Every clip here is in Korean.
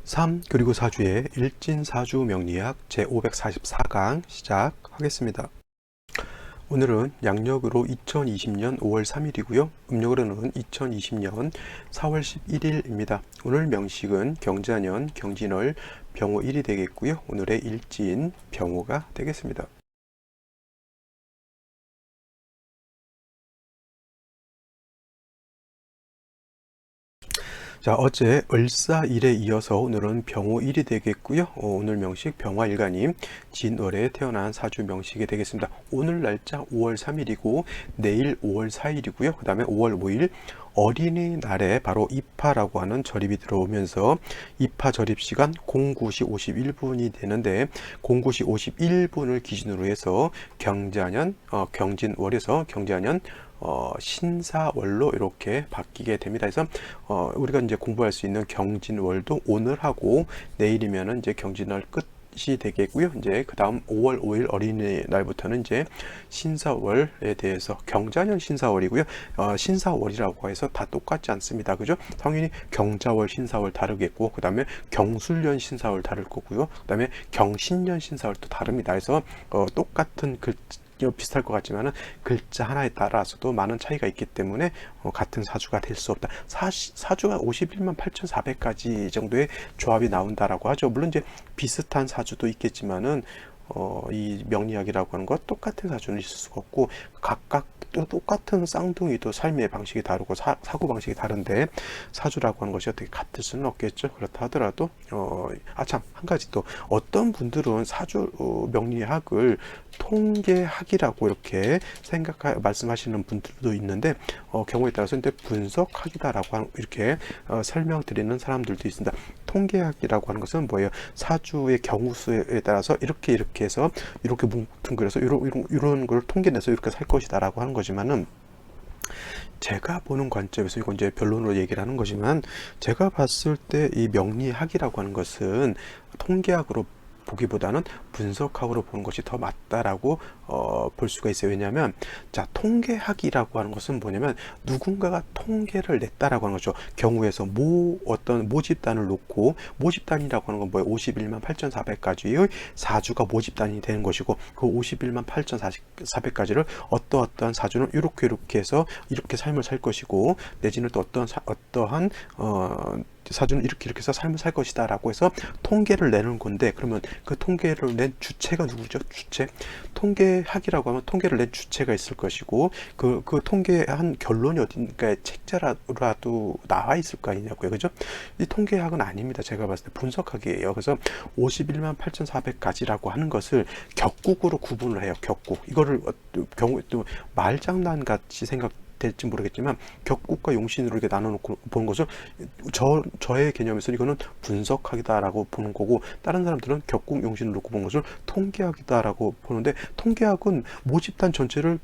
3 그리고 4주의 일진사주 명리학 제544강 시작하겠습니다. 오늘은 양력으로 2020년 5월 3일이고요. 음력으로는 2020년 4월 11일입니다. 오늘 명식은 경자년 경진월 병호 1이 되겠고요. 오늘의 일진 병호가 되겠습니다. 자, 어제 을사일에 이어서 오늘은 병호1이 되겠고요. 오늘 명식 병화일간님 진월에 태어난 사주 명식이 되겠습니다. 오늘 날짜 5월 3일이고 내일 5월 4일이고요. 그 다음에 5월 5일 어린이날에 바로 입하라고 하는 절입이 들어오면서 입하 절입 시간 09시 51분이 되는데 09시 51분을 기준으로 해서 경자년 경진월에서 경자년 신사월로 이렇게 바뀌게 됩니다. 그래서 우리가 이제 공부할 수 있는 경진월도 오늘 하고 내일이면은 이제 경진월 끝이 되겠고요. 이제 그 다음 5월 5일 어린이날부터는 이제 신사월에 대해서 경자년 신사월이고요. 신사월이라고 해서 다 똑같지 않습니다. 그죠? 당연히 경자월 신사월 다르겠고, 그 다음에 경술년 신사월 다를 거고요. 그 다음에 경신년 신사월도 다릅니다. 그래서 똑같은 비슷할 것 같지만은 글자 하나에 따라서도 많은 차이가 있기 때문에 같은 사주가 될 수 없다. 사주가 51만 8,400가지 정도의 조합이 나온다라고 하죠. 물론 이제 비슷한 사주도 있겠지만은 이 명리학이라고 하는 것 똑같은 사주는 있을 수가 없고 각각 또 똑같은 쌍둥이도 삶의 방식이 다르고 사고 방식이 다른데 사주라고 하는 것이 어떻게 같을 수는 없겠죠. 그렇다 하더라도 참 한 가지 또 어떤 분들은 사주 명리학을 통계학이라고 이렇게 말씀하시는 분들도 있는데 경우에 따라서 이제 분석학이다라고 이렇게 설명드리는 사람들도 있습니다. 통계학이라고 하는 것은 뭐예요? 사주의 경우수에 따라서 이렇게 해서 이렇게 뭉뚱그려서 이런 걸 통계내서 이렇게 살 것이다라고 하는 거지만은 제가 보는 관점에서 이건 이제 변론으로 얘기를 하는 거지만 제가 봤을 때 이 명리학이라고 하는 것은 통계학으로 보기보다는 분석학으로 보는 것이 더 맞다라고 볼 수가 있어요. 왜냐하면 자, 통계학이라고 하는 것은 뭐냐면 누군가가 통계를 냈다라고 하는 거죠. 경우에서 어떤 모집단을 놓고 모집단이라고 하는 건 뭐예요? 51만 8,400가지의 사주가 모집단이 되는 것이고 그 51만 8,400가지를 어떠한 사주는 이렇게 해서 이렇게 삶을 살 것이고 내지는 또 어떠한 사주는 이렇게 해서 삶을 살 것이다 라고 해서 통계를 내는 건데, 그러면 그 통계를 낸 주체가 누구죠? 주체. 통계학이라고 하면 통계를 낸 주체가 있을 것이고 그 통계한 결론이 어딘가에 책자라도 나와 있을 거 아니냐고요. 그죠? 이 통계학은 아닙니다. 제가 봤을 때 분석학이에요. 그래서 51만 8,400가지라고 하는 것을 격국으로 구분을 해요. 격국. 이거를 경우에 또 말장난 같이 될지 모르겠지만 격국과 용신으로 이렇게 나눠놓고 보는 것을 저의 개념에서 이거는 분석학이다라고 보는 거고, 다른 사람들은 격국 용신을 놓고 보는 것을 통계학이다라고 보는데, 통계학은 모집단 전체를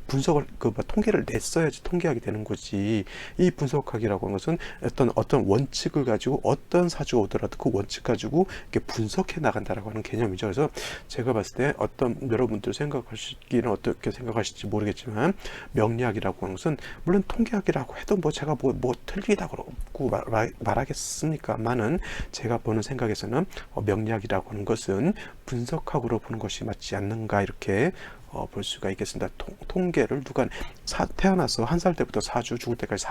통계를 냈어야지 통계학이 되는 거지. 이 분석학이라고 하는 것은 어떤 원칙을 가지고 어떤 사주가 오더라도 그 원칙 가지고 이렇게 분석해 나간다라고 하는 개념이죠. 그래서 제가 봤을 때 여러분들 생각하시기는 어떻게 생각하실지 모르겠지만 명리학이라고 하는 것은 물론 통계학이라고 해도 제가 틀리다고 말하겠습니까만은 제가 보는 생각에서는 명리학이라고 하는 것은 분석학으로 보는 것이 맞지 않는가 이렇게 볼 수가 있겠습니다. 통계를 누가 태어나서 한 살 때부터 사주, 죽을 때까지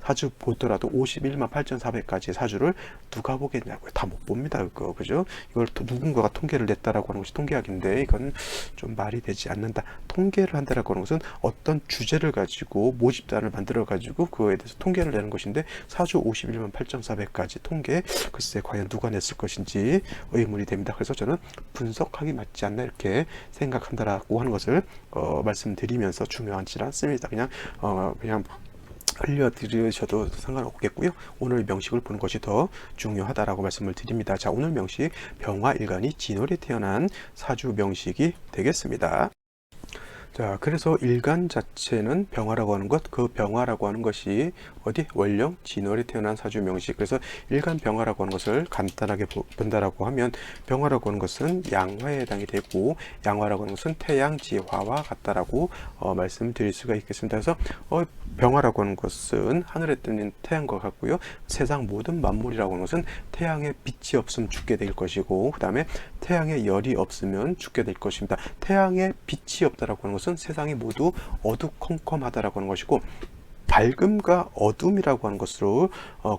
사주 보더라도 51만 8,400가지의 사주를 누가 보겠냐고요. 다 못 봅니다. 그죠? 이걸 누군가가 통계를 냈다라고 하는 것이 통계학인데 이건 좀 말이 되지 않는다. 통계를 한다라고 하는 것은 어떤 주제를 가지고 모집단을 만들어 가지고 그거에 대해서 통계를 내는 것인데 사주 51만 8,400가지 통계, 글쎄 과연 누가 냈을 것인지 의문이 됩니다. 그래서 저는 분석학이 맞지 않나 이렇게 생각한다라고 하는 것을 말씀드리면서 중요하지 않습니다. 그냥 알려드리셔도 상관없겠고요. 오늘 명식을 보는 것이 더 중요하다라고 말씀을 드립니다. 자, 오늘 명식 병화일간이 진월에 태어난 사주 명식이 되겠습니다. 자, 그래서 일간 자체는 병화라고 하는 것, 그 병화라고 하는 것이 어디 월령 진월에 태어난 사주 명식. 그래서 일간 병화라고 하는 것을 간단하게 본다라고 하면 병화라고 하는 것은 양화에 해당이 되고 양화라고 하는 것은 태양 지화와 같다라고 말씀드릴 수가 있겠습니다. 그래서 병화라고 하는 것은 하늘에 뜨는 태양과 같고요. 세상 모든 만물이라고 하는 것은 태양의 빛이 없으면 죽게 될 것이고 그 다음에 태양의 열이 없으면 죽게 될 것입니다. 태양의 빛이 없다라고 하는 것은 세상이 모두 어두컴컴하다라고 하는 것이고 밝음과 어둠이라고 하는 것으로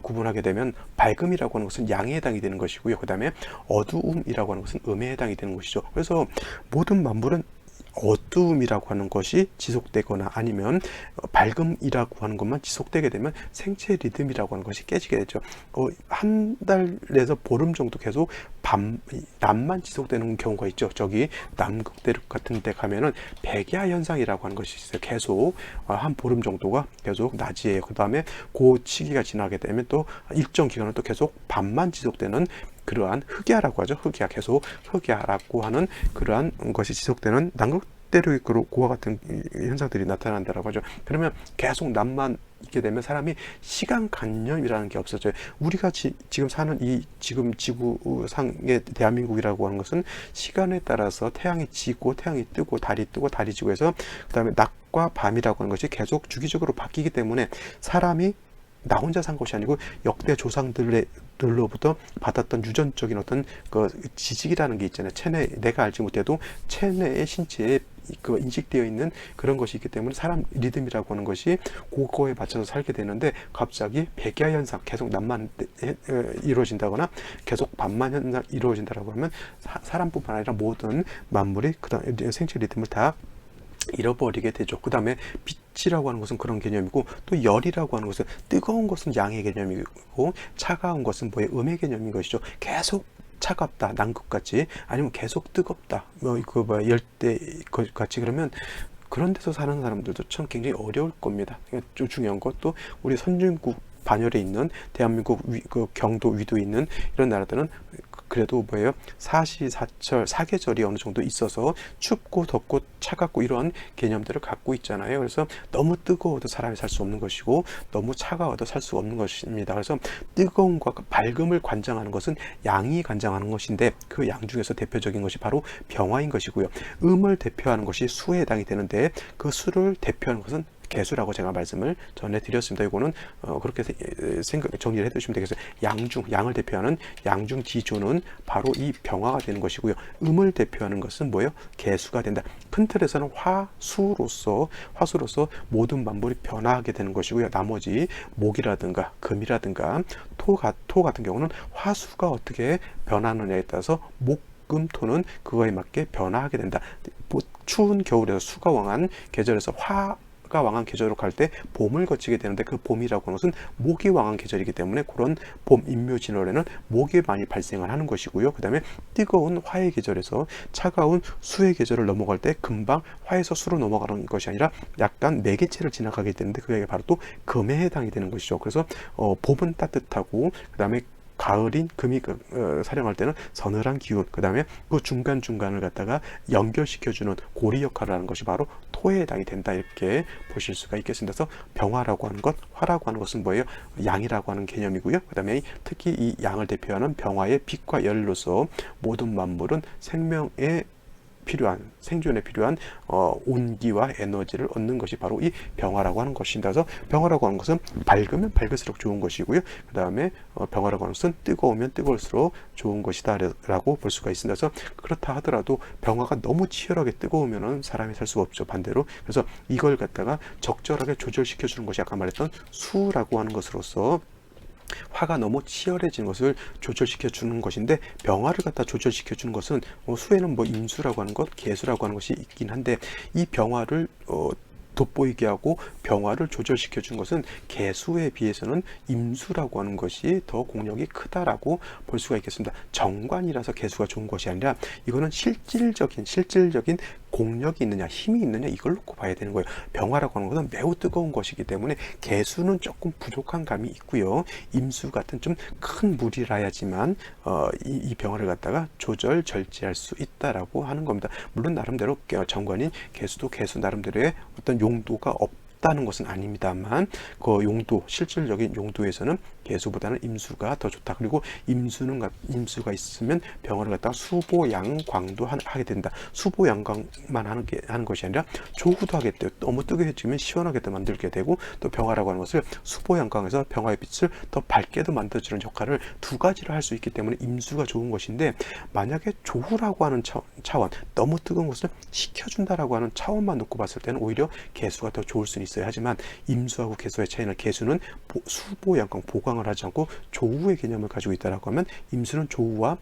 구분하게 되면 밝음이라고 하는 것은 양에 해당이 되는 것이고요. 그 다음에 어두움이라고 하는 것은 음에 해당이 되는 것이죠. 그래서 모든 만물은 어두움이라고 하는 것이 지속되거나 아니면 밝음이라고 하는 것만 지속되게 되면 생체 리듬이라고 하는 것이 깨지게 되죠. 한 달에서 보름 정도 계속 낮만 지속되는 경우가 있죠. 저기 남극대륙 같은 데 가면은 백야 현상이라고 하는 것이 있어요. 계속 한 보름 정도가 계속 낮이에요. 그 다음에 그 시기가 지나게 되면 또 일정 기간은 또 계속 밤만 지속되는 그러한 흑야라고 하죠. 흑야, 계속 흑야라고 하는 그러한 것이 지속되는 남극대륙 그와 같은 현상들이 나타난다라고 하죠. 그러면 계속 낮만 있게 되면 사람이 시간관념이라는 게 없어져요. 우리가 지금 사는 이 지금 지구상의 대한민국이라고 하는 것은 시간에 따라서 태양이 지고 태양이 뜨고 달이 지고 해서 그 다음에 낮과 밤이라고 하는 것이 계속 주기적으로 바뀌기 때문에 사람이 나 혼자 산 것이 아니고 역대 조상들로부터 받았던 유전적인 어떤 그 지식이라는 게 있잖아요. 체내, 내가 알지 못해도 체내의 신체에 그 인식되어 있는 그런 것이 있기 때문에 사람 리듬이라고 하는 것이 그거에 맞춰서 살게 되는데 갑자기 백야 현상, 계속 낮만 이루어진다거나 계속 밤만 현상 이루어진다라고 하면 사람뿐만 아니라 모든 만물이 그다음 생체 리듬을 다 잃어버리게 되죠. 그 다음에 빛이라고 하는 것은 그런 개념이고 또 열이라고 하는 것은 뜨거운 것은 양의 개념이고 차가운 것은 뭐의 음의 개념인 것이죠. 계속 차갑다, 남극같이 아니면 계속 뜨겁다, 열대 같이 그러면 그런 데서 사는 사람들도 참 굉장히 어려울 겁니다. 좀 중요한 것도 우리 선진국 반열에 있는 대한민국 그 경도 위도 있는 이런 나라들은 그래도 사시사철 사계절이 어느 정도 있어서 춥고 덥고 차갑고 이런 개념들을 갖고 있잖아요. 그래서 너무 뜨거워도 사람이 살 수 없는 것이고 너무 차가워도 살 수 없는 것입니다. 그래서 뜨거움과 밝음을 관장하는 것은 양이 관장하는 것인데 그 양 중에서 대표적인 것이 바로 병화인 것이고요. 음을 대표하는 것이 수에 해당이 되는데 그 수를 대표하는 것은 개수라고 제가 말씀을 전해드렸습니다. 이거는 그렇게 정리를 해두시면 되겠어요. 양을 대표하는 양중 지조는 바로 이 병화가 되는 것이고요. 음을 대표하는 것은 뭐예요? 개수가 된다. 큰 틀에서는 화수로서 모든 만물이 변화하게 되는 것이고요. 나머지 목이라든가 금이라든가 토 같은 경우는 화수가 어떻게 변하느냐에 따라서 금토는 그거에 맞게 변화하게 된다. 추운 겨울에서 수가 왕한 계절에서 화가 왕한 계절로 갈 때 봄을 거치게 되는데 그 봄이라고 하는 것은 목이 왕한 계절이기 때문에 그런 봄 인묘진월에는 목이 많이 발생을 하는 것이고요. 그 다음에 뜨거운 화의 계절에서 차가운 수의 계절을 넘어갈 때 금방 화에서 수로 넘어가는 것이 아니라 약간 매개체를 지나가게 되는데 그게 바로 또 금에 해당이 되는 것이죠. 그래서 봄은 따뜻하고 그 다음에 가을인 금이 사령할 때는 서늘한 기운, 그 다음에 그 중간중간을 갖다가 연결시켜주는 고리 역할을 하는 것이 바로 토에 해당이 된다, 이렇게 보실 수가 있겠습니다. 그래서 병화라고 하는 것, 화라고 하는 것은 뭐예요? 양이라고 하는 개념이고요. 그 다음에 특히 이 양을 대표하는 병화의 빛과 열로서 모든 만물은 생존에 필요한 온기와 에너지를 얻는 것이 바로 이 병화라고 하는 것입니다. 그래서 병화라고 하는 것은 밝으면 밝을수록 좋은 것이고요. 그 다음에 병화라고 하는 것은 뜨거우면 뜨거울수록 좋은 것이다 라고 볼 수가 있습니다. 그래서 그렇다 하더라도 병화가 너무 치열하게 뜨거우면 사람이 살 수가 없죠. 반대로. 그래서 이걸 갖다가 적절하게 조절시켜 주는 것이 아까 말했던 수라고 하는 것으로서 화가 너무 치열해진 것을 조절시켜 주는 것인데 병화를 갖다 조절시켜 주는 것은 수에는 임수라고 하는 것, 개수라고 하는 것이 있긴 한데 이 병화를 돋보이게 하고 병화를 조절시켜 준 것은 개수에 비해서는 임수라고 하는 것이 더 공력이 크다라고 볼 수가 있겠습니다. 정관이라서 개수가 좋은 것이 아니라 이거는 실질적인 공력이 있느냐, 힘이 있느냐, 이걸 놓고 봐야 되는 거예요. 병화라고 하는 것은 매우 뜨거운 것이기 때문에 개수는 조금 부족한 감이 있고요. 임수 같은 좀 큰 물이라야지만 이 병화를 갖다가 절제할 수 있다라고 하는 겁니다. 물론 나름대로 정관인 개수도 개수 나름대로의 어떤 용도가 없다는 것은 아닙니다만 그 용도, 실질적인 용도에서는 개수보다는 임수가 더 좋다. 그리고 임수가 있으면 병화를 갖다가 수보양광도 하게 된다. 수보양광만 하는 것이 아니라 조후도 하겠대요. 너무 뜨거워지면 시원하게 또 만들게 되고, 또 병화라고 하는 것을 수보양광에서 병화의 빛을 더 밝게도 만들어주는 역할을 두 가지를 할 수 있기 때문에 임수가 좋은 것인데, 만약에 조후라고 하는 차원, 너무 뜨거운 것을 식혀준다라고 하는 차원만 놓고 봤을 때는 오히려 개수가 더 좋을 수는 있어요. 하지만 임수하고 개수의 차이는, 개수는 수보양광, 보강을 하지 않고 조후의 개념을 가지고 있다라고 하면, 임수는 조후와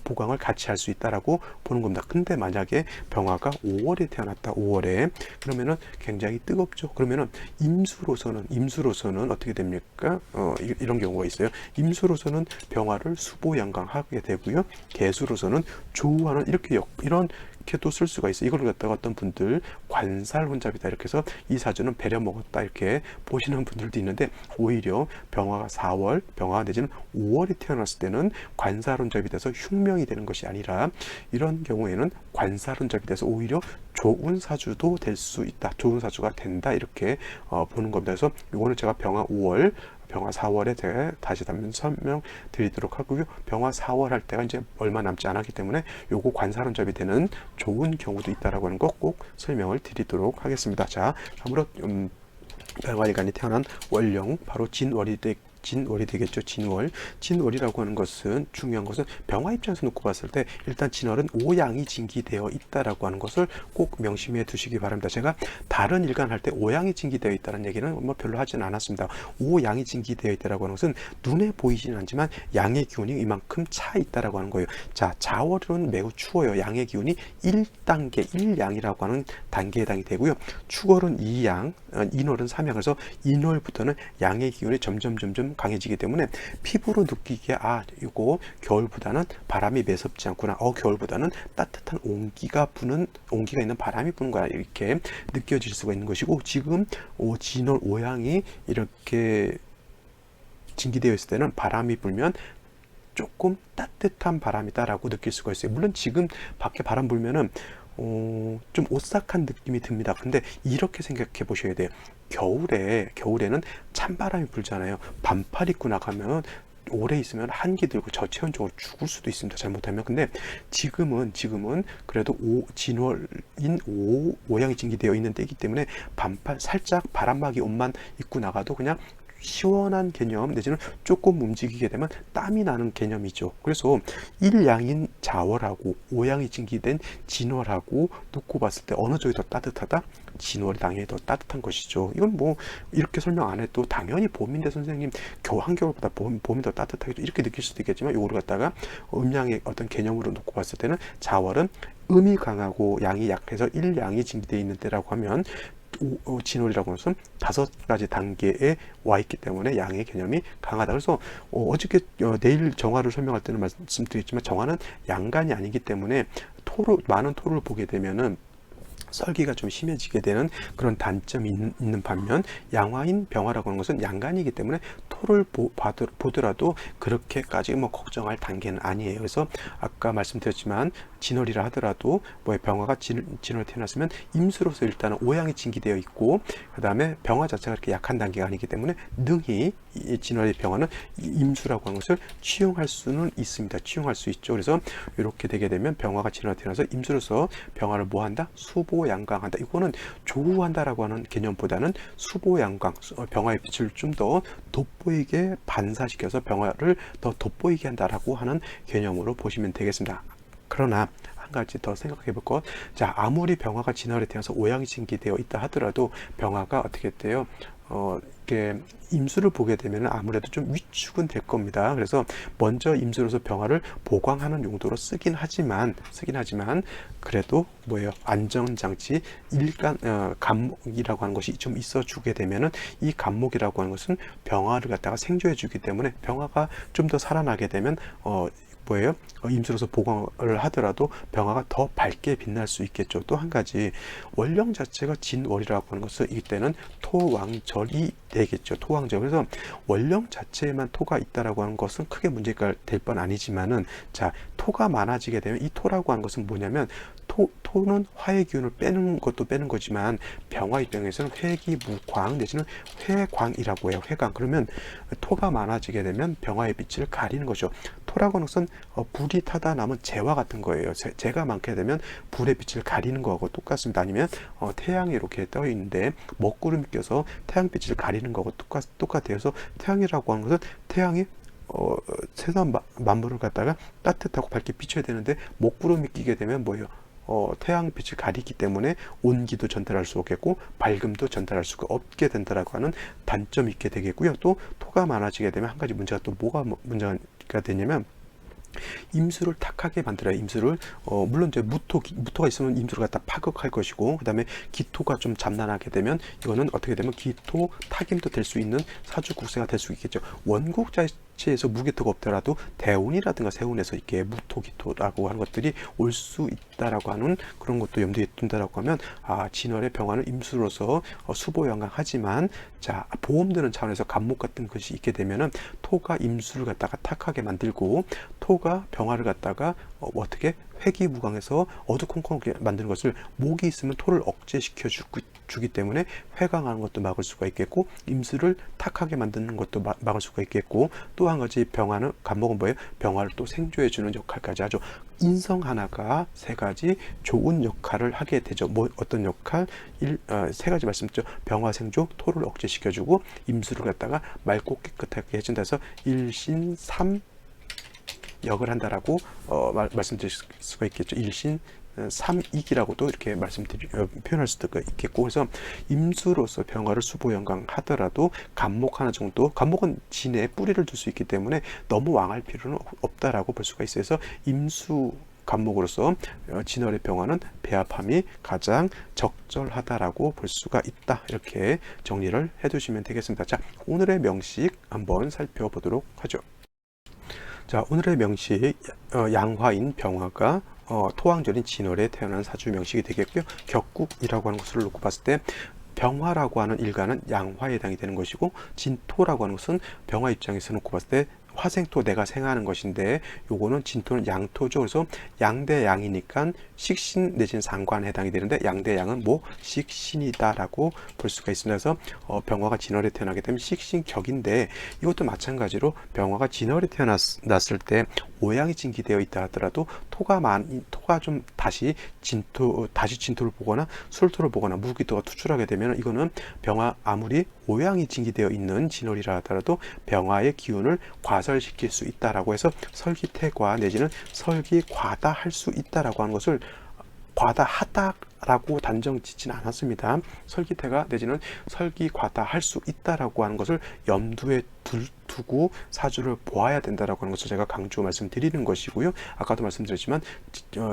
보강을 같이 할 수 있다라고 보는 겁니다. 근데 만약에 병화가 5월에 태어났다, 5월에, 그러면은 굉장히 뜨겁죠. 그러면은 임수로서는 어떻게 됩니까? 이런 경우가 있어요. 임수로서는 병화를 수보양강하게 되고요. 개수로서는 조후와는 이렇게도 쓸 수가 있어요. 이걸 갖다가 어떤 분들 관살혼잡이다 이렇게 해서 이 사주는 배려 먹었다 이렇게 보시는 분들도 있는데, 오히려 병화가 4월, 병화가 내지는 5월에 태어났을 때는 관살혼잡이 돼서 흉명이 되는 것이 아니라, 이런 경우에는 관살혼잡이 돼서 오히려 좋은 사주도 될 수 있다, 좋은 사주가 된다 이렇게 보는 겁니다. 그래서 이거는 제가 병화 5월, 병화 4월에 제가 다시 한번 설명드리도록 하고요. 병화 4월 할 때가 이제 얼마 남지 않았기 때문에 요거 관살혼잡이 되는 좋은 경우도 있다라고 하는 거 꼭 설명을 드리도록 하겠습니다. 자, 다음으로 병화일간이 태어난 월령, 바로 진월이 되겠죠. 진월이라고 하는 것은, 중요한 것은 병화 입장에서 놓고 봤을 때 일단 진월은 오양이 진기되어 있다라고 하는 것을 꼭 명심해 두시기 바랍니다. 제가 다른 일간 할 때 오양이 진기되어 있다는 얘기는 뭐 별로 하지는 않았습니다. 오양이 진기되어 있다라고 하는 것은 눈에 보이지는 않지만 양의 기운이 이만큼 차 있다라고 하는 거예요. 자, 자월은 매우 추워요. 양의 기운이 1단계, 1양이라고 하는 단계에 해당이 되고요. 축월은 2양, 인월은 3양. 그래서 인월부터는 양의 기운이 점점 강해지기 때문에 피부로 느끼기에, 이거 겨울보다는 바람이 매섭지 않구나, 겨울보다는 따뜻한 온기가 있는 바람이 부는 거야, 이렇게 느껴질 수가 있는 것이고, 지금 진월 오양이 이렇게 진기되어 있을 때는 바람이 불면 조금 따뜻한 바람이다라고 느낄 수가 있어요. 물론 지금 밖에 바람 불면은 좀 오싹한 느낌이 듭니다. 근데 이렇게 생각해 보셔야 돼요. 겨울에는 찬바람이 불잖아요. 반팔 입고 나가면 오래 있으면 한기 들고 저체온증으로 죽을 수도 있습니다. 잘못하면. 근데 지금은 그래도 진월인 오양이 진기되어 있는 때이기 때문에 반팔, 살짝 바람막이 옷만 입고 나가도 그냥 시원한 개념, 내지는 조금 움직이게 되면 땀이 나는 개념이죠. 그래서 일양인 자월하고 오양이 진기된 진월하고 놓고 봤을 때 어느 쪽이 더 따뜻하다? 진월이 당연히 더 따뜻한 것이죠. 이건 뭐 이렇게 설명 안 해도 당연히 봄인데 선생님 한겨울보다 봄이 더 따뜻하겠죠, 이렇게 느낄 수도 있겠지만, 이거를 갖다가 음양의 어떤 개념으로 놓고 봤을 때는 자월은 음이 강하고 양이 약해서 일양이 진기되어 있는 때라고 하면, 진월이라고 하는 것은 5가지 단계에 와 있기 때문에 양의 개념이 강하다. 그래서 어저께 내일 정화를 설명할 때는 말씀드렸지만, 정화는 양간이 아니기 때문에 많은 토를 보게 되면은 설기가 좀 심해지게 되는 그런 단점이 있는 반면, 양화인 병화라고 하는 것은 양간이기 때문에 토를 보더라도 그렇게까지 뭐 걱정할 단계는 아니에요. 그래서 아까 말씀드렸지만 진월이라 하더라도 병화가 진월 태어났으면 임수로서 일단은 오양이 진기되어 있고, 그 다음에 병화 자체가 그렇게 약한 단계가 아니기 때문에 능히 진월의 병화는 임수라고 하는 것을 취용할 수는 있습니다. 취용할 수 있죠. 그래서 이렇게 되게 되면 병화가 진월 태어나서 임수로서 병화를 뭐 한다? 수보양강한다. 이거는 조우한다라고 하는 개념보다는 수보양강, 병화의 빛을 좀 더 돋보이게 반사시켜서 병화를 더 돋보이게 한다라고 하는 개념으로 보시면 되겠습니다. 그러나 한 가지 더 생각해 볼 것. 자, 아무리 병화가 진월에 태어나서 오양이 진기되어 있다 하더라도 병화가 어떻게 돼요? 이렇게 임수를 보게 되면 아무래도 좀 위축은 될 겁니다. 그래서 먼저 임수로서 병화를 보강하는 용도로 쓰긴 하지만 그래도 안전장치 간목이라고 하는 것이 좀 있어주게 되면은, 이 간목이라고 하는 것은 병화를 갖다가 생조해주기 때문에 병화가 좀 더 살아나게 되면 임수로서 보강을 하더라도 병화가 더 밝게 빛날 수 있겠죠. 또 한 가지, 월령 자체가 진월이라고 하는 것은 이때는 토왕절이 되겠죠. 토왕절. 그래서 월령 자체에만 토가 있다라고 하는 것은 크게 문제가 될 건 아니지만은, 자, 토가 많아지게 되면 이 토라고 하는 것은 뭐냐면, 토는 화의 기운을 빼는 것도 빼는 거지만 병화 입장에서는 회기무광 내지는 회광이라고 해요. 회광. 그러면 토가 많아지게 되면 병화의 빛을 가리는 거죠. 토라고 하는 것은 불이 타다 남은 재화 같은 거예요. 재가 많게 되면 불의 빛을 가리는 거하고 똑같습니다. 아니면 태양이 이렇게 떠 있는데 먹구름이 껴서 태양빛을 가리는 거하고 똑같아요. 그래서 태양이라고 하는 것은 태양이 세상 만물을 갖다가 따뜻하고 밝게 비춰야 되는데 먹구름이 끼게 되면 뭐예요? 태양빛을 가리기 때문에 온기도 전달할 수 없겠고 밝음도 전달할 수가 없게 된다라고 하는 단점이 있게 되겠고요. 또 토가 많아지게 되면 한 가지 문제가 또 뭐가 문제가 되냐면 임수를 탁하게 만들어요. 임수를 물론 이제 무토가 있으면 임수를 갖다 파극할 것이고, 그 다음에 기토가 좀 잠난하게 되면 이거는 어떻게 되면 기토 타김도 될 수 있는 사주국세가 될 수 있겠죠. 원국 자체에서 무기토가 없더라도 대운이라든가 세운에서 이렇게 무토기토라고 하는 것들이 올 수 있다라고 하는 그런 것도 염두에 둔다라고 하면 진월의 병화는 임수로서 수보양강하지만 자 보험드는 차원에서 간목 같은 것이 있게 되면은 토가 임수를 갖다가 탁하게 만들고 토가 병화를 갖다가 어떻게 회기무광해서 어두컴컴하게 만드는 것을 목이 있으면 토를 억제시켜 주기 때문에 회강하는 것도 막을 수가 있겠고 임수를 탁하게 만드는 것도 막을 수가 있겠고 또 한 가지 병화는 간목은 뭐예요? 병화를 또 생조해 주는 역할까지 하죠. 인성 하나가 세 가지 좋은 역할을 하게 되죠. 어떤 역할? 세 가지 말씀드렸죠. 병화 생조, 토를 억제시켜주고 임수를 갖다가 맑고 깨끗하게 해준다 해서 일신삼 역을 한다라고 말씀드릴 수가 있겠죠. 일신 삼익이라고도 이렇게 표현할 수도 있겠고, 그래서 임수로서 병화를 수보영강 하더라도 간목 하나 정도, 간목은 진에 뿌리를 둘 수 있기 때문에 너무 왕할 필요는 없다라고 볼 수가 있어요. 그래서 임수 간목으로서 진월의 병화는 배합함이 가장 적절하다라고 볼 수가 있다. 이렇게 정리를 해두시면 되겠습니다. 자, 오늘의 명식 한번 살펴보도록 하죠. 자, 오늘의 명식 양화인 병화가 토왕절인 진월에 태어난 사주 명식이 되겠고요. 격국이라고 하는 것을 놓고 봤을 때 병화라고 하는 일간은 양화에 해당이 되는 것이고 진토라고 하는 것은 병화 입장에서 놓고 봤을 때 화생토 내가 생하는 것인데 요거는 진토는 양토죠. 그래서 양대 양이니까 식신 내지는 상관에 해당이 되는데 양대 양은 뭐 식신이다라고 볼 수가 있습니다. 그래서 병화가 진월에 태어나게 되면 식신격인데 이것도 마찬가지로 병화가 진월에 태어났을 때 오양이 진기되어 있다 하더라도 토가 좀 다시 진토를 보거나 술토를 보거나 무기토가 투출하게 되면 이거는 병화 아무리 오양이 진기되어 있는 진월이라 하더라도 병화의 기운을 과설시킬 수 있다라고 해서 설기태과 내지는 설기과다 할 수 있다라고 하는 것을 과다하다라고 단정 짓지는 않았습니다. 설기태가 내지는 설기과다 할 수 있다라고 하는 것을 염두에 두고 사주를 보아야 된다라고 하는 것을 제가 강조 말씀드리는 것이고요. 아까도 말씀드렸지만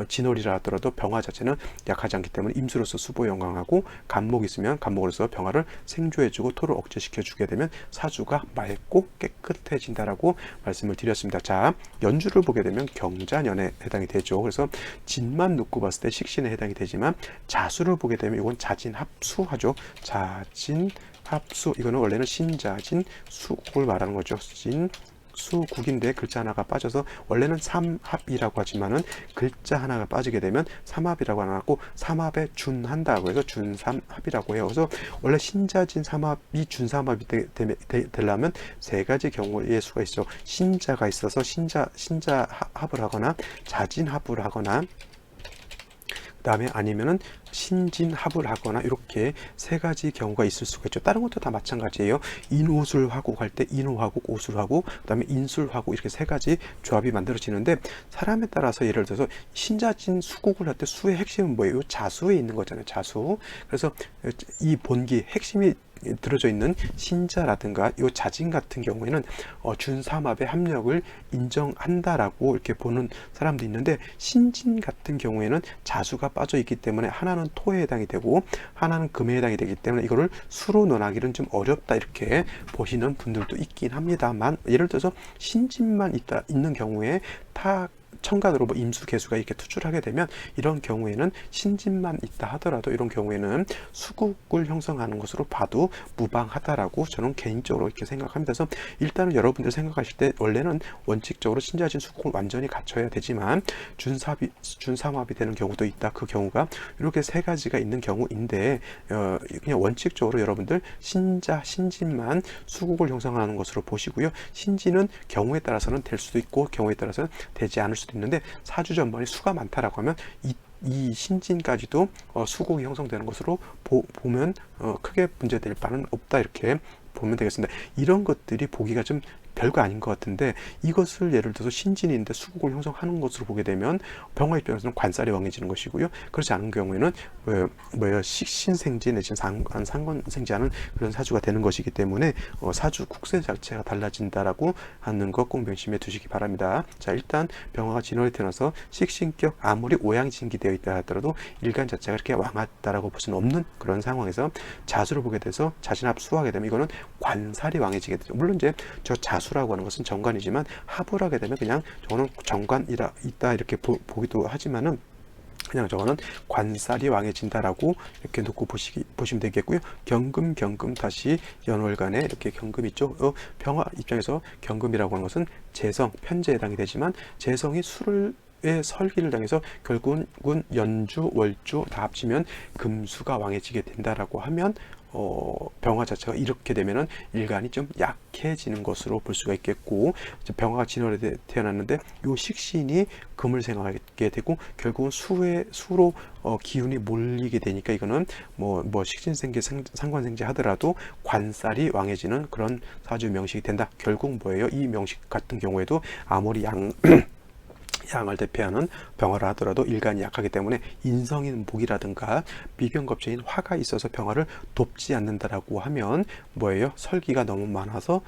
진월이라 하더라도 병화 자체는 약하지 않기 때문에 임수로서 수보영강하고 간목이 있으면 간목으로서 병화를 생조해주고 토를 억제시켜주게 되면 사주가 맑고 깨끗해진다라고 말씀을 드렸습니다. 자, 연주를 보게 되면 경자년에 해당이 되죠. 그래서 진만 놓고 봤을 때 식신에 해당이 되지만 자수를 보게 되면 이건 자진합수하죠. 자진합수, 이거는 원래는 신자진 수국을 말하는 거죠. 수국인데 글자 하나가 빠져서 원래는 삼합이라고 하지만은 글자 하나가 빠지게 되면 삼합이라고 안 하고 삼합에 준한다고 해서 준삼합이라고 해요. 그래서 원래 신자진 삼합이 준삼합이 되려면 세 가지 경우의 수가 있죠. 신자가 있어서 신자합을 하거나 자진합을 하거나 그다음에 아니면은 신진합을 하거나 이렇게 세 가지 경우가 있을 수가 있죠. 다른 것도 다 마찬가지예요. 인오술하고 갈 때 인오하고 오술하고 그다음에 인술하고 이렇게 세 가지 조합이 만들어지는데 사람에 따라서 예를 들어서 신자진 수국을 할 때 수의 핵심은 뭐예요? 자수에 있는 거잖아요. 자수. 그래서 이 본기 핵심이 들어져 있는 신자라든가 요 자진 같은 경우에는 준삼합의 합력을 인정한다라고 이렇게 보는 사람도 있는데 신진 같은 경우에는 자수가 빠져 있기 때문에 하나는 토에 해당이 되고 하나는 금에 해당이 되기 때문에 이거를 수로 논하기는 좀 어렵다 이렇게 보시는 분들도 있긴 합니다만 예를 들어서 신진만 있는 경우에 천간으로 뭐 임수 개수가 이렇게 투출하게 되면 이런 경우에는 신진만 있다 하더라도 이런 경우에는 수국을 형성하는 것으로 봐도 무방하다라고 저는 개인적으로 이렇게 생각합니다. 그래서 일단은 여러분들 생각하실 때 원래는 원칙적으로 신자진 수국을 완전히 갖춰야 되지만 준삼합이 되는 경우도 있다. 그 경우가 이렇게 세 가지가 있는 경우인데 그냥 원칙적으로 여러분들 신진만 수국을 형성하는 것으로 보시고요. 신진은 경우에 따라서는 될 수도 있고 경우에 따라서는 되지 않을 수도 있는데 사주 전반에 수가 많다라고 하면 이 신진까지도 수국이 형성되는 것으로 보면 크게 문제될 바는 없다 이렇게 보면 되겠습니다. 이런 것들이 보기가 좀 별거 아닌 것 같은데 이것을 예를 들어서 신진인데 수국을 형성하는 것으로 보게 되면 병화 입장에서는 관살이 왕해지는 것이고요. 그렇지 않은 경우에는 식신생지 내지는 상관생지하는 그런 사주가 되는 것이기 때문에 사주 국세 자체가 달라진다라고 하는 것 꼭 명심해 두시기 바랍니다. 자, 일단 병화가 진월에 태어나서 식신격 아무리 오양진기되어 있다 하더라도 일간 자체가 이렇게 왕하다라고 볼 수는 없는 그런 상황에서 자수를 보게 돼서 자신합수하게 되면 이거는 관살이 왕해지게 되죠. 물론 이제 저 자수라고 하는 것은 정관이지만 합을 하게 되면 그냥 저거는 정관이라 있다 이렇게 보기도 하지만은 그냥 저거는 관살이 왕해진다라고 이렇게 놓고 보시면 되겠고요. 경금 다시 연월간에 이렇게 경금 있죠. 병화 입장에서 경금이라고 하는 것은 재성 편제에 해당이 되지만 재성이 의 설기를 당해서 결국은 연주 월주 다 합치면 금수가 왕해지게 된다라고 하면 병화 자체가 이렇게 되면은 일간이 좀 약해지는 것으로 볼 수가 있겠고, 병화가 진월에 태어났는데 요 식신이 금을 생하게 되고 결국은 수로 기운이 몰리게 되니까 이거는 뭐 식신생계 상관생제 하더라도 관살이 왕해지는 그런 사주 명식이 된다. 결국 뭐예요? 이 명식 같은 경우에도 아무리 양을 대표하는 병화를 하더라도 일간이 약하기 때문에 인성인 목이라든가 비견겁체인 화가 있어서 병화를 돕지 않는다라고 하면 뭐예요? 설기가 너무 많아서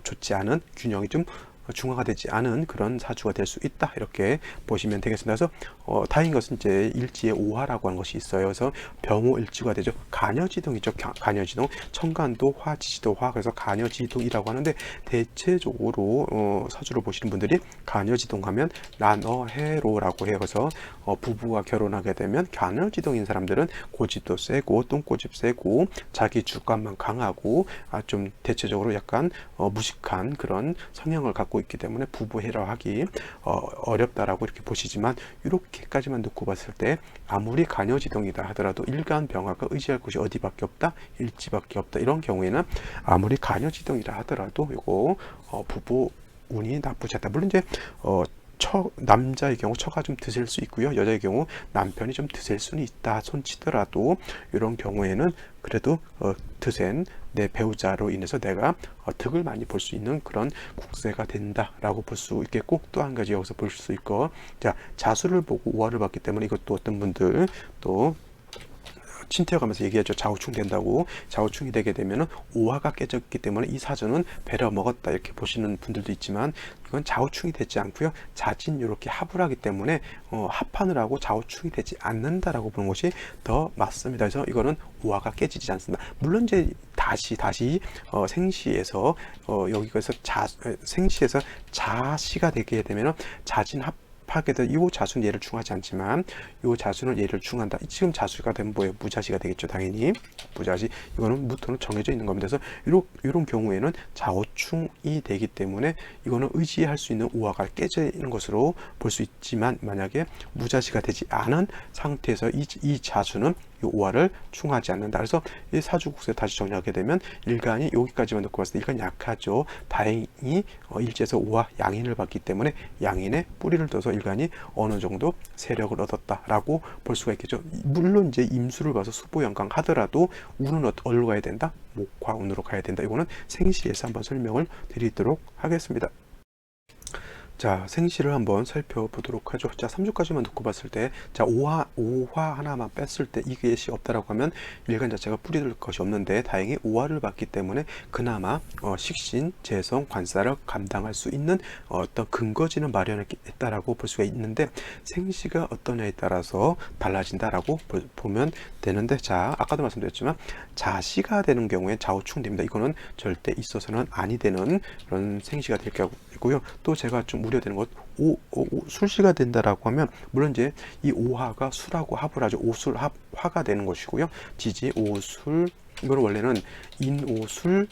좋지 않은 균형이 좀 중화가 되지 않은 그런 사주가 될 수 있다 이렇게 보시면 되겠습니다. 그래서 다행인 것은 이제 일지에 오화라고 하는 것이 있어요. 그래서 병호일지가 되죠. 간여지동이죠. 간여지동 천간도 화 지지도 화 그래서 간여지동이라고 하는데 대체적으로 사주를 보시는 분들이 간여지동하면 난어해로라고 해요. 그래서 부부가 결혼하게 되면 간여지동인 사람들은 고집도 세고 똥고집 세고 자기 주관만 강하고 좀 대체적으로 약간 무식한 그런 성향을 갖고 있기 때문에 부부해라 하기 어렵다라고 이렇게 보시지만 이렇게까지만 놓고 봤을 때 아무리 간여지동이다 하더라도 일간 병화가 의지할 곳이 어디밖에 없다 일지밖에 없다 이런 경우에는 아무리 간여지동이라 하더라도 이거 부부 운이 나쁘지 않다. 물론 이제 남자의 경우 처가 좀 드실 수 있고요. 여자의 경우 남편이 좀 드실 수는 있다 손치더라도 이런 경우에는 그래도 드센 내 배우자로 인해서 내가 득을 많이 볼 수 있는 그런 국세가 된다라고 볼 수 있겠고, 또 한 가지 여기서 볼 수 있고, 자 자수를 보고 오화를 봤기 때문에 이것도 어떤 분들 또 침태어가면서 얘기하죠. 좌우충 된다고. 좌우충이 되게 되면은 오화가 깨졌기 때문에 이 사주는 배려 먹었다 이렇게 보시는 분들도 있지만 이건 좌우충이 되지 않고요. 자진 이렇게 합을 하기 때문에 합판을 하고 좌우충이 되지 않는다라고 보는 것이 더 맞습니다. 그래서 이거는 오화가 깨지지 않습니다. 물론 이제 다시 생시에서 여기서 생시에서 자시가 되게 되면은 자진 하게 돼. 이 자수는 얘를 충하지 않지만 이 자수는 얘를 충한다. 지금 자수가 되면 뭐예요? 무자시가 되겠죠. 당연히 무자시. 이거는 무토는 정해져 있는 겁니다. 그래서 이런 경우에는 좌우충이 되기 때문에 이거는 의지할 수 있는 우화가 깨지는 것으로 볼 수 있지만 만약에 무자시가 되지 않은 상태에서 이 자수는 이 오화를 충하지 않는다. 그래서 이 사주국세 다시 정리하게 되면 일간이 여기까지만 놓고 봤을 때 일간 약하죠. 다행히 일지에서 오화 양인을 받기 때문에 양인의 뿌리를 둬서 일간이 어느 정도 세력을 얻었다라고 볼 수가 있겠죠. 물론 이제 임수를 봐서 수보영강 하더라도 운은 어디로 가야 된다? 목화운으로 가야 된다. 이거는 생시에서 한번 설명을 드리도록 하겠습니다. 자, 생시를 한번 살펴보도록 하죠. 자, 3주까지만 놓고 봤을 때, 자, 오화 하나만 뺐을 때 이것이 없다라고 하면 일간 자체가 뿌리들 것이 없는데 다행히 오화를 봤기 때문에 그나마 식신, 재성, 관사를 감당할 수 있는 어떤 근거지는 마련했다라고 볼 수가 있는데 생시가 어떠냐에 따라서 달라진다라고 보면 되는데, 자, 아까도 말씀드렸지만 자시가 되는 경우에 좌우충됩니다. 이거는 절대 있어서는 아니 되는 그런 생시가 될 거고요. 또 제가 좀 우려되는 것, 술시가 된다라고 하면 물론 이제 이 오화가 술하고 합을 하죠. 오술 화가 되는 것이고요. 지지 오술, 이거는 원래는 인오술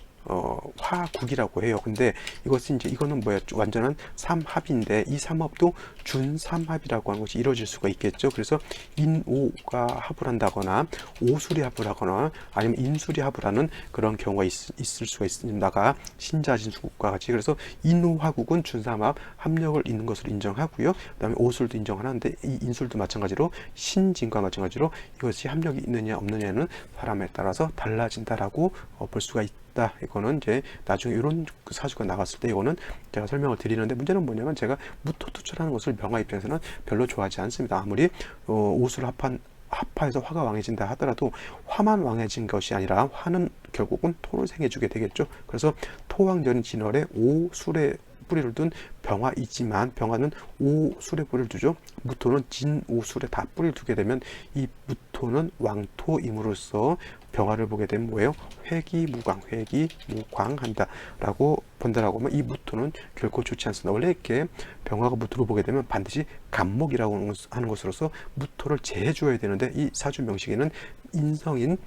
화국이라고 해요. 근데 이것은 이제 이거는 뭐야, 완전한 삼합인데 이 삼합도 준삼합이라고 하는 것이 이루어질 수가 있겠죠. 그래서 인오가 합을 한다거나 오술이 합을 하거나 아니면 인술이 합을 하는 그런 경우가 있을 수가 있습니다가 신자진수국과 같이. 그래서 인오화국은 준삼합 합력을 있는 것으로 인정하고요. 그다음에 오술도 인정하는데 이 인술도 마찬가지로 신진과 마찬가지로 이것이 합력이 있느냐 없느냐는 사람에 따라서 달라진다라고 볼 수가 있다. 이거는 이제 나중에 이런 사주가 나갔을 때 이거는 제가 설명을 드리는데, 문제는 뭐냐면 제가 무토투출하는 것을 병화 입장에서는 별로 좋아하지 않습니다. 아무리 오술 합화해서 화가 왕해진다 하더라도 화만 왕해진 것이 아니라 화는 결국은 토를 생해주게 되겠죠. 그래서 토왕절인 진월에 오술의 뿌리를 둔 병화이지만 병화는 오술에 뿌리를 두죠. 무토는 진오술에 다 뿌리를 두게 되면 이 무토는 왕토임으로써 병화를 보게 되면 뭐예요? 회기무광, 회기무광한다 라고 본다라고 하면 이 무토는 결코 좋지 않습니다. 원래 이렇게 병화가 무토를 보게 되면 반드시 간목이라고 하는 것으로서 무토를 제해줘야 되는데 이 사주 명식에는 인성인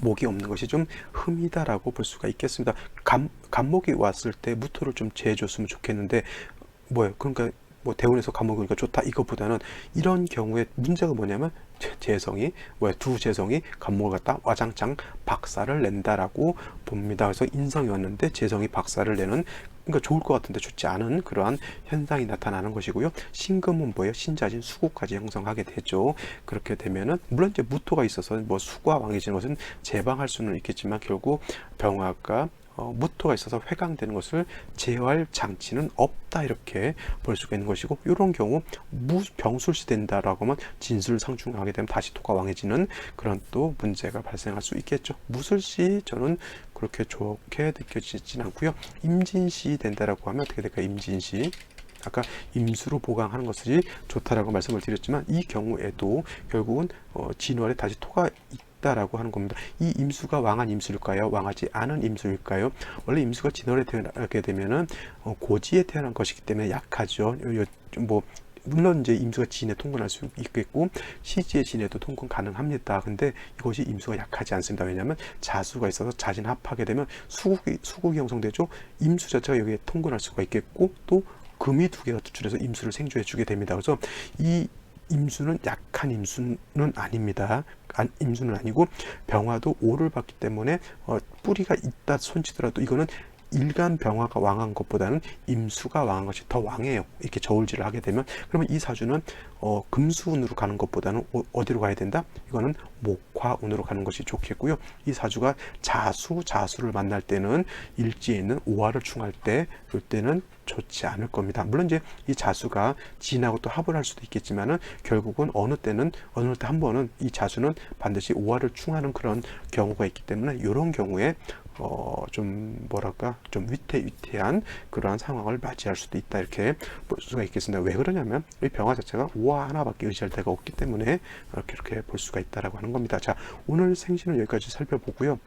목이 없는 것이 좀 흠이다라고 볼 수가 있겠습니다. 간목이 왔을 때 무토를 좀 제해줬으면 좋겠는데 뭐예요? 그러니까 뭐 대운에서 간목이 오니까 좋다 이것보다는 이런 경우에 문제가 뭐냐면 재성이 두 재성이 간목을 갖다 와장창 박살을 낸다라고 봅니다. 그래서 인성이 왔는데 재성이 박살을 내는, 그러니까 좋을 것 같은데 좋지 않은 그러한 현상이 나타나는 것이고요. 신금은 뭐예요? 신자진 수국까지 형성하게 되죠. 그렇게 되면은 물론 이제 무토가 있어서 뭐 수가 왕해지는 것은 제방할 수는 있겠지만 결국 병화가 무토가 있어서 회강되는 것을 제어할 장치는 없다 이렇게 볼 수가 있는 것이고, 이런 경우 병술시 된다라고 하면 진술상충하게 되면 다시 토가 왕해지는 그런 또 문제가 발생할 수 있겠죠. 무술시 저는 그렇게 좋게 느껴지진 않고요. 임진시 된다라고 하면 어떻게 될까요? 임진시, 아까 임수로 보강하는 것이 좋다라고 말씀을 드렸지만 이 경우에도 결국은 진월에 다시 토가 라고 하는 겁니다. 이 임수가 왕한 임수일까요? 왕하지 않은 임수일까요? 원래 임수가 진월에 태어나게 되면은 고지에 태어난 것이기 때문에 약하죠. 뭐 물론 이제 임수가 진에 통근할 수 있겠고 시지의 진에도 통근 가능합니다. 근데 이것이 임수가 약하지 않습니다. 왜냐하면 자수가 있어서 자진합하게 되면 수국이 형성되죠. 임수 자체가 여기에 통근할 수가 있겠고 또 금이 두 개가 투출해서 임수를 생조해 주게 됩니다. 그래서 이 임수는 약한 임수는 아닙니다. 임수는 아니고 병화도 오를 받기 때문에 뿌리가 있다 손치더라도 이거는 일간 병화가 왕한 것보다는 임수가 왕한 것이 더 왕해요. 이렇게 저울질을 하게 되면. 그러면 이 사주는 금수운으로 가는 것보다는 어디로 가야 된다? 이거는 목화운으로 가는 것이 좋겠고요. 이 사주가 자수를 만날 때는 일지에 있는 오화를 충할 때 이때는 좋지 않을 겁니다. 물론 이제 이 자수가 진하고 또 합을 할 수도 있겠지만은 결국은 어느 때 한 번은 이 자수는 반드시 오화를 충하는 그런 경우가 있기 때문에 이런 경우에 좀 뭐랄까 좀 위태위태한 그러한 상황을 맞이할 수도 있다 이렇게 볼 수가 있겠습니다. 왜 그러냐면 이 병화 자체가 오화 하나밖에 의지할 데가 없기 때문에 이렇게 볼 수가 있다라고 하는 겁니다. 자, 오늘 생신은 여기까지 살펴보고요.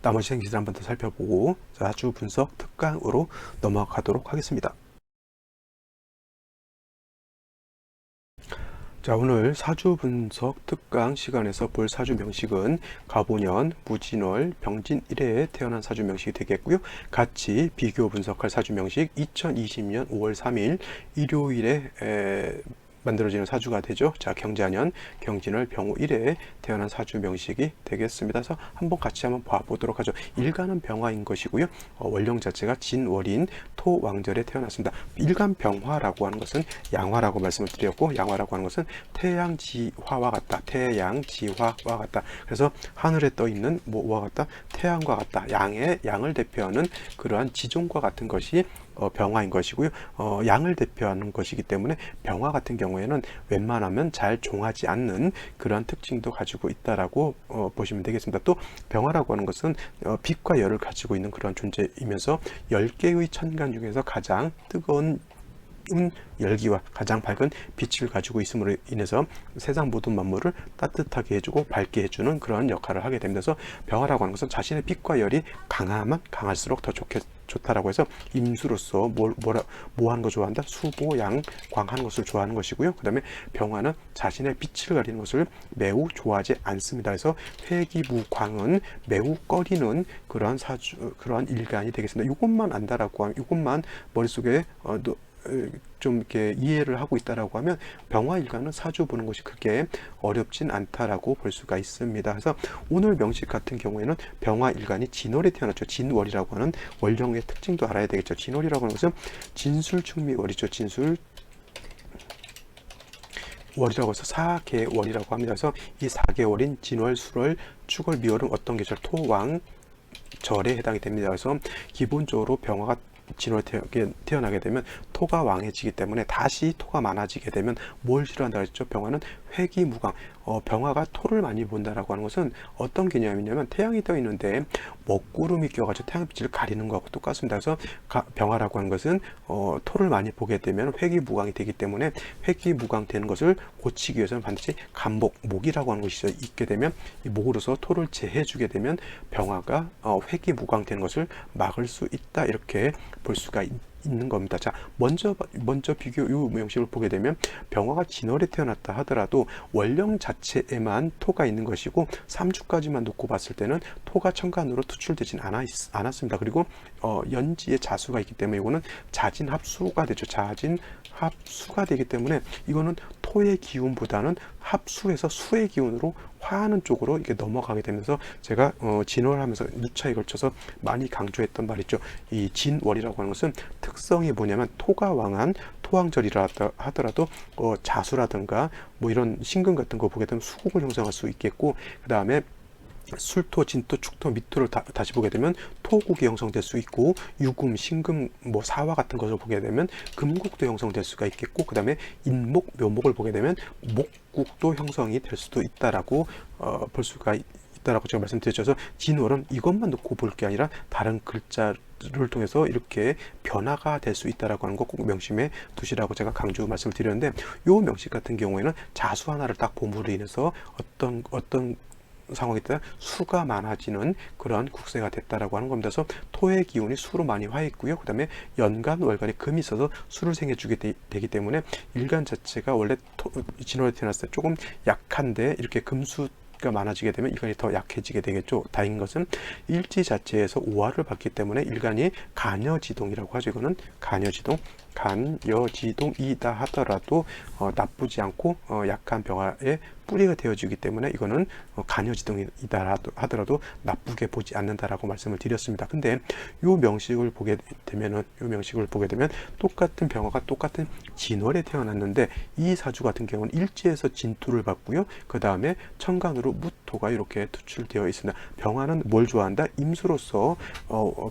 나머지 생신을 한 번 더 살펴보고 사주 분석 특강으로 넘어가도록 하겠습니다. 자, 오늘 사주 분석 특강 시간에서 볼 사주 명식은 갑오년, 무진월, 병진일해에 태어난 사주 명식이 되겠고요. 같이 비교 분석할 사주 명식 2020년 5월 3일 일요일에 만들어지는 사주가 되죠. 자, 경자년, 경진월, 병호 1회에 태어난 사주 명식이 되겠습니다. 그래서 한번 같이 한번 봐보도록 하죠. 일간은 병화인 것이고요. 원령 자체가 진월인 토왕절에 태어났습니다. 일간 병화라고 하는 것은 양화라고 말씀을 드렸고, 양화라고 하는 것은 태양지화와 같다. 태양지화와 같다. 그래서 하늘에 떠 있는 뭐와 같다? 태양과 같다. 양을 대표하는 그러한 지종과 같은 것이 병화인 것이고요. 양을 대표하는 것이기 때문에 병화 같은 경우에는 웬만하면 잘 종하지 않는 그러한 특징도 가지고 있다라고 보시면 되겠습니다. 또 병화라고 하는 것은 빛과 열을 가지고 있는 그런 존재이면서 10개의 천간 중에서 가장 뜨거운 열기와 가장 밝은 빛을 가지고 있음으로 인해서 세상 모든 만물을 따뜻하게 해주고 밝게 해주는 그런 역할을 하게 됩니다. 그래서 병화라고 하는 것은 자신의 빛과 열이 강하면 강할수록 더 좋다라고 해서 임수로서 뭐 하는 거 좋아한다? 수보, 양, 광하는 것을 좋아하는 것이고요. 그 다음에 병화는 자신의 빛을 가리는 것을 매우 좋아하지 않습니다. 그래서 회기무광은 매우 꺼리는 그러한 일간이 되겠습니다. 이것만 안다라고 하면, 이것만 머릿속에 좀 이렇게 이해를 하고 있다라고 하면 병화일간은 사주 보는 것이 그렇게 어렵진 않다라고 볼 수가 있습니다. 그래서 오늘 명식 같은 경우에는 병화일간이 진월에 태어났죠. 진월이라고 하는 월령의 특징도 알아야 되겠죠. 진월이라고 하는 것은 진술충미월이죠. 진술 월이라고 해서 4개월이라고 합니다. 그래서 이 4개월인 진월, 술월, 축월, 미월은 어떤 계절? 토왕 절에 해당이 됩니다. 그래서 기본적으로 병화가 진월에 태어나게 되면 토가 왕해지기 때문에 다시 토가 많아지게 되면 뭘 싫어한다고 했죠? 병화는 회기무광. 병화가 토를 많이 본다라고 하는 것은 어떤 개념이냐면 태양이 떠 있는데 먹구름이 껴가지고 태양빛을 가리는 것하고 똑같습니다. 그래서 병화라고 하는 것은 토를 많이 보게 되면 회기무광이 되기 때문에 회기무광 되는 것을 고치기 위해서는 반드시 간목, 목이라고 하는 것이 있게 되면 이 목으로서 토를 제해주게 되면 병화가 회기무광 되는 것을 막을 수 있다, 이렇게 볼 수가 있는 겁니다. 자, 먼저 비교 이 명식을 보게 되면 병화가 진월에 태어났다 하더라도 원령 자체에만 토가 있는 것이고 3주까지만 놓고 봤을 때는 토가 천간으로 투출되진 않았습니다. 그리고 연지에 자수가 있기 때문에 이거는 자진합수가 되죠. 자진합수가 되기 때문에 이거는 토의 기운보다는 합수해서 수의 기운으로 화하는 쪽으로 이렇게 넘어가게 되면서 제가 진월하면서 누차에 걸쳐서 많이 강조했던 말이죠. 이 진월이라고 하는 것은 특성이 뭐냐면 토가 왕한 토왕절이라 하더라도 자수라든가 뭐 이런 신금 같은 거 보게 되면 수국을 형성할 수 있겠고, 그 다음에 술토, 진토, 축토, 미토를 다시 보게 되면 토국이 형성될 수 있고, 유금, 신금, 뭐 사화 같은 것을 보게 되면 금국도 형성될 수가 있겠고, 그 다음에 인목, 묘목을 보게 되면 목국도 형성이 될 수도 있다라고 볼 수가 있다라고 제가 말씀드렸죠. 그래서 진월은 이것만 놓고 볼 게 아니라 다른 글자를 통해서 이렇게 변화가 될 수 있다라고 하는 거 꼭 명심해 두시라고 제가 강조 말씀을 드렸는데, 이 명식 같은 경우에는 자수 하나를 딱 봄으로 인해서 어떤 상황이 있다 수가 많아지는 그런 국세가 됐다라고 하는 겁니다. 그래서 토의 기운이 수로 많이 화 있고요. 그 다음에 연간 월간에 금이 있어서 수를 생겨주게 되기 때문에 일간 자체가 원래 진월에 태어났을 때 조금 약한데 이렇게 금수가 많아지게 되면 일간이 더 약해지게 되겠죠. 다행인 것은 일지 자체에서 오화를 받기 때문에 일간이 간여지동이라고 하죠. 이거는 간여지동이다 하더라도 나쁘지 않고 약한 병화의 뿌리가 되어지기 때문에 이거는 간여지동이다 하더라도 나쁘게 보지 않는다라고 말씀을 드렸습니다. 근데 요 명식을 보게 되면 똑같은 병화가 똑같은 진월에 태어났는데 이 사주 같은 경우는 일지에서 진토를 받고요. 그 다음에 천간으로 무토가 이렇게 투출되어 있습니다. 병화는 뭘 좋아한다? 임수로서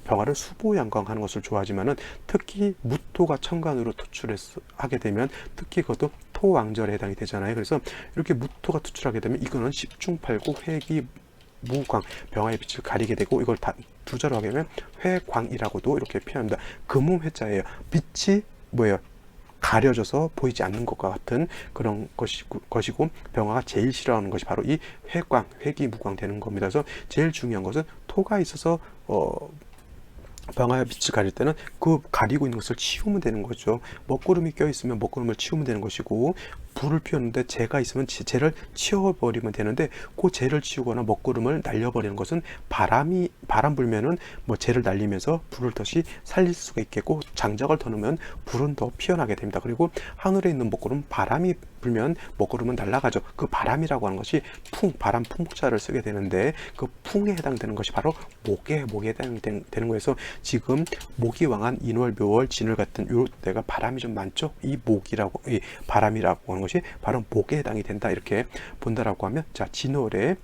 병화를 수보양광하는 것을 좋아하지만은 특히 무토가 천간으로 투출하게 되면 특히 그것도 토왕절에 해당이 되잖아요. 그래서 이렇게 무토가 투출하게 되면 이거는 십중팔구 회기무광, 병화의 빛을 가리게 되고, 이걸 다 두 자로 하게 되면 회광이라고도 이렇게 표현합니다. 금음 회자예요. 빛이 뭐예요? 가려져서 보이지 않는 것과 같은 그런 것이고 병화가 제일 싫어하는 것이 바로 이 회광, 회기무광 되는 겁니다. 그래서 제일 중요한 것은 토가 있어서 병화의 빛을 가릴 때는 그 가리고 있는 것을 치우면 되는 거죠. 먹구름이 껴있으면 먹구름을 치우면 되는 것이고, 불을 피웠는데 재가 있으면 재를 치워버리면 되는데, 그 재를 치우거나 먹구름을 날려버리는 것은 바람 불면은 뭐 재를 날리면서 불을 다시 살릴 수가 있겠고, 장작을 더 넣으면 불은 더 피어나게 됩니다. 그리고 하늘에 있는 먹구름, 바람이 불면 먹구름은 날아가죠. 그 바람이라고 하는 것이 바람 풍자를 쓰게 되는데, 그 풍에 해당되는 것이 바로 목에 해당되는 거에서 지금 목이 왕한 인월, 묘월, 진월 같은 요 때가 바람이 좀 많죠. 이 바람이라고 하는 것이 바로 목에 해당이 된다, 이렇게 본다라고 하면, 자, 진월에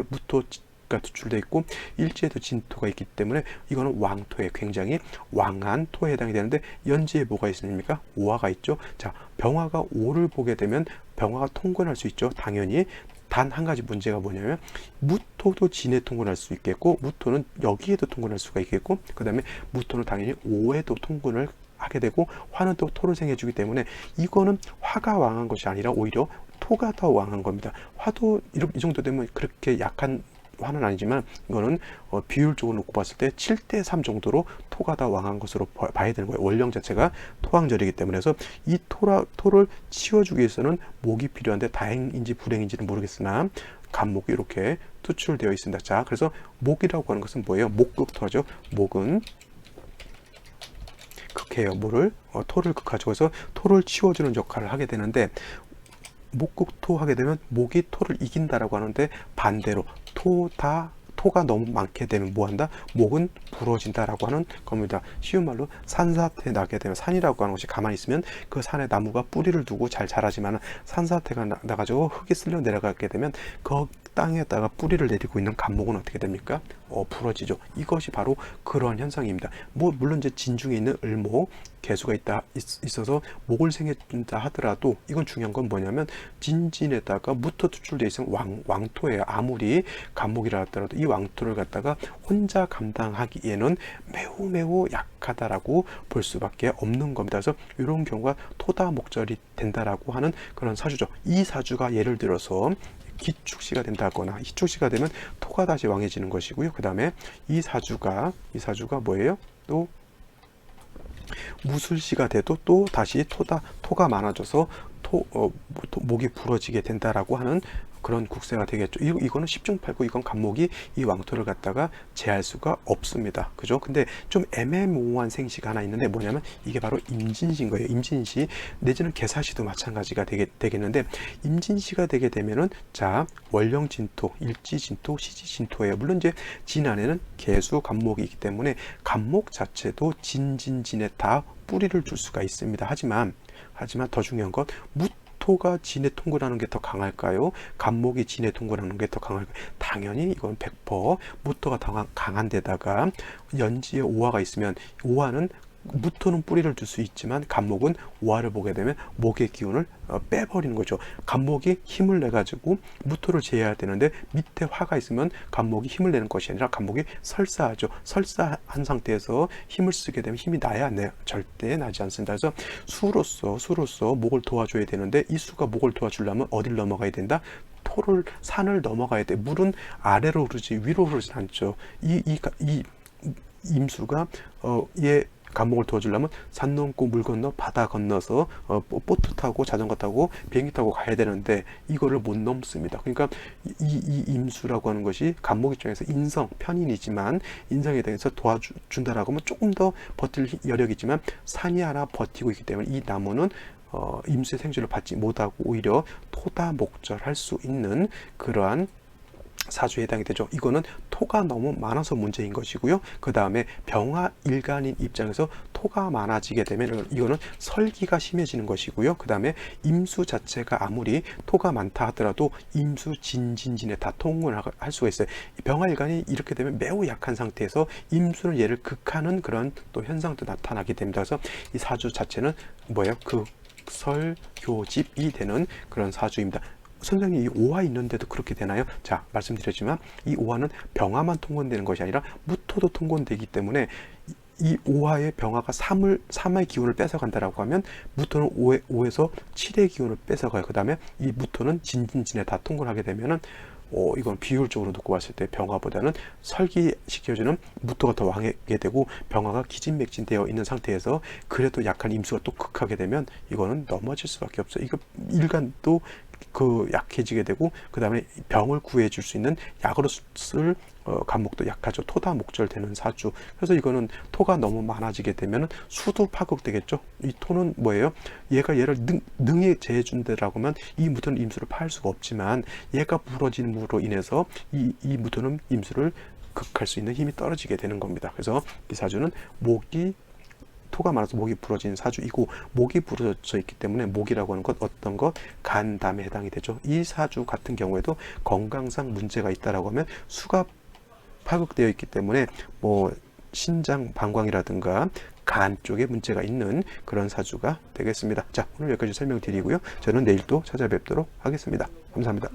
무토가 투출되어 있고 일지에도 진토가 있기 때문에 이거는 왕토에 굉장히 왕한 토에 해당이 되는데, 연지에 뭐가 있습니까? 오화가 있죠. 자, 병화가 오를 보게 되면 병화가 통근할 수 있죠. 당연히. 단 한 가지 문제가 뭐냐면 무토도 진에 통근할 수 있겠고, 무토는 여기에도 통근할 수가 있겠고, 그 다음에 무토는 당연히 오에도 통근을 하게 되고 화는 또 토를 생해주기 때문에 이거는 화가 왕한 것이 아니라 오히려 토가 더 왕한 겁니다. 화도 이 정도 되면 그렇게 약한 화는 아니지만 이거는 비율적으로 놓고 봤을 때 7대 3 정도로 토가 더 왕한 것으로 봐야 되는 거예요. 원령 자체가 토왕절이기 때문에. 그래서 이 토를 치워주기 위해서는 목이 필요한데 다행인지 불행인지는 모르겠으나 간목이 이렇게 투출되어 있습니다. 자, 그래서 목이라고 하는 것은 뭐예요? 목극토죠. 목은 극해요. 토를 극하죠. 그래서 토를 치워주는 역할을 하게 되는데 목극토 하게 되면 목이 토를 이긴다라고 하는데 반대로 토가 너무 많게 되면 뭐한다? 목은 부러진다라고 하는 겁니다. 쉬운 말로 산사태 나게 되면, 산이라고 하는 것이 가만히 있으면 그 산에 나무가 뿌리를 두고 잘 자라지만 산사태가 나가지고 흙이 쓸려 내려가게 되면 그 땅에다가 뿌리를 내리고 있는 간목은 어떻게 됩니까? 부러지죠. 이것이 바로 그러한 현상입니다. 물론 이제 진중에 있는 을목, 개수가 있어서 목을 생해준다 하더라도 이건 중요한 건 뭐냐면 진진에다가 무토 투출되어 있으면 왕토예요. 아무리 간목이라 하더라도 이 왕토를 갖다가 혼자 감당하기에는 매우 약하다라고 볼 수밖에 없는 겁니다. 그래서 이런 경우가 토다목절이 된다라고 하는 그런 사주죠. 이 사주가 예를 들어서 기축시가 된다거나 희축시가 되면 토가 다시 왕해지는 것이고요. 그 다음에 이 사주가 뭐예요? 또 무술시가 돼도 또 다시 토가 많아져서 목이 부러지게 된다라고 하는 그런 국세가 되겠죠. 이거는 10중 8구 이건 간목이 이 왕토를 갖다가 제할 수가 없습니다. 그죠? 근데 좀 애매모호한 생시가 하나 있는데 뭐냐면 이게 바로 임진시인 거예요. 임진시 내지는 개사시도 마찬가지가 되겠는데 임진시가 되게 되면은 자 월령진토, 일지진토, 시지진토예요. 물론 이제 진 안에는 개수 간목이 있기 때문에 간목 자체도 진진진에 다 뿌리를 줄 수가 있습니다. 하지만 더 중요한 건 토가 진에 통근하는 게 더 강할까요? 간목이 진에 통근하는 게 더 강할까요? 당연히 이건 100% 무토가 더 강한 데다가 연지에 오화가 있으면 오화는 무토는 뿌리를 줄 수 있지만 간목은 오화를 보게 되면 목의 기운을 빼버리는 거죠. 간목이 힘을 내 가지고 무토를 제어해야 되는데 밑에 화가 있으면 간목이 힘을 내는 것이 아니라 간목이 설사하죠. 설사한 상태에서 힘을 쓰게 되면 힘이 나야 안 나요? 절대 나지 않습니다. 그래서 수로서 목을 도와줘야 되는데 이 수가 목을 도와주려면 어디를 넘어가야 된다? 산을 넘어가야 돼. 물은 아래로 흐르지 위로 흐르지 않죠. 이 임수가 간목을 도와주려면 산 넘고 물 건너 바다 건너서 보트 타고 자전거 타고 비행기 타고 가야 되는데 이거를 못 넘습니다. 그러니까 이 임수라고 하는 것이 간목 입장에서 편인이지만 인성에 대해서 도와준다라고 하면 조금 더 버틸 여력이 있지만 산이 하나 버티고 있기 때문에 이 나무는 임수의 생주를 받지 못하고 오히려 토다목절할 수 있는 그러한 사주에 해당이 되죠. 이거는 토가 너무 많아서 문제인 것이고요. 그 다음에 병화일간인 입장에서 토가 많아지게 되면 이거는 설기가 심해지는 것이고요. 그 다음에 임수 자체가 아무리 토가 많다 하더라도 임수 진진진에 다 통을 할 수가 있어요. 병화일간이 이렇게 되면 매우 약한 상태에서 임수는 얘를 극하는 그런 또 현상도 나타나게 됩니다. 그래서 이 사주 자체는 뭐예요? 극설교집이 되는 그런 사주입니다. 선생님 이 오화 있는데도 그렇게 되나요? 자, 말씀드렸지만 이 오화는 병화만 통곤되는 것이 아니라 무토도 통곤되기 때문에 이 오화의 병화가 3의 기운을 뺏어간다라고 하면 무토는 5에서 7의 기운을 뺏어가요. 그 다음에 이 무토는 진진진에 다 통곤하게 되면은 이건 비율적으로 놓고 봤을 때 병화보다는 설기시켜주는 무토가 더 왕하게 되고 병화가 기진맥진되어 있는 상태에서 그래도 약한 임수가 또 극하게 되면 이거는 넘어질 수밖에 없어요. 이거 일간도 약해지게 되고 그 다음에 병을 구해줄 수 있는 약으로 쓸 간목도 약하죠. 토다목절 되는 사주. 그래서 이거는 토가 너무 많아지게 되면 수도 파극되겠죠. 이 토는 뭐예요? 얘를 능히 제해준다라고 하면 이 무토는 임수를 파할 수가 없지만 얘가 부러짐으로 인해서 이 무토는 임수를 극할 수 있는 힘이 떨어지게 되는 겁니다. 그래서 이 사주는 토가 많아서 목이 부러진 사주이고 목이 부러져 있기 때문에 목이라고 하는 것 어떤 것 간담에 해당이 되죠. 이 사주 같은 경우에도 건강상 문제가 있다라고 하면 수가 파극되어 있기 때문에 신장 방광이라든가 간 쪽에 문제가 있는 그런 사주가 되겠습니다. 자, 오늘 여기까지 설명드리고요. 저는 내일 또 찾아뵙도록 하겠습니다. 감사합니다.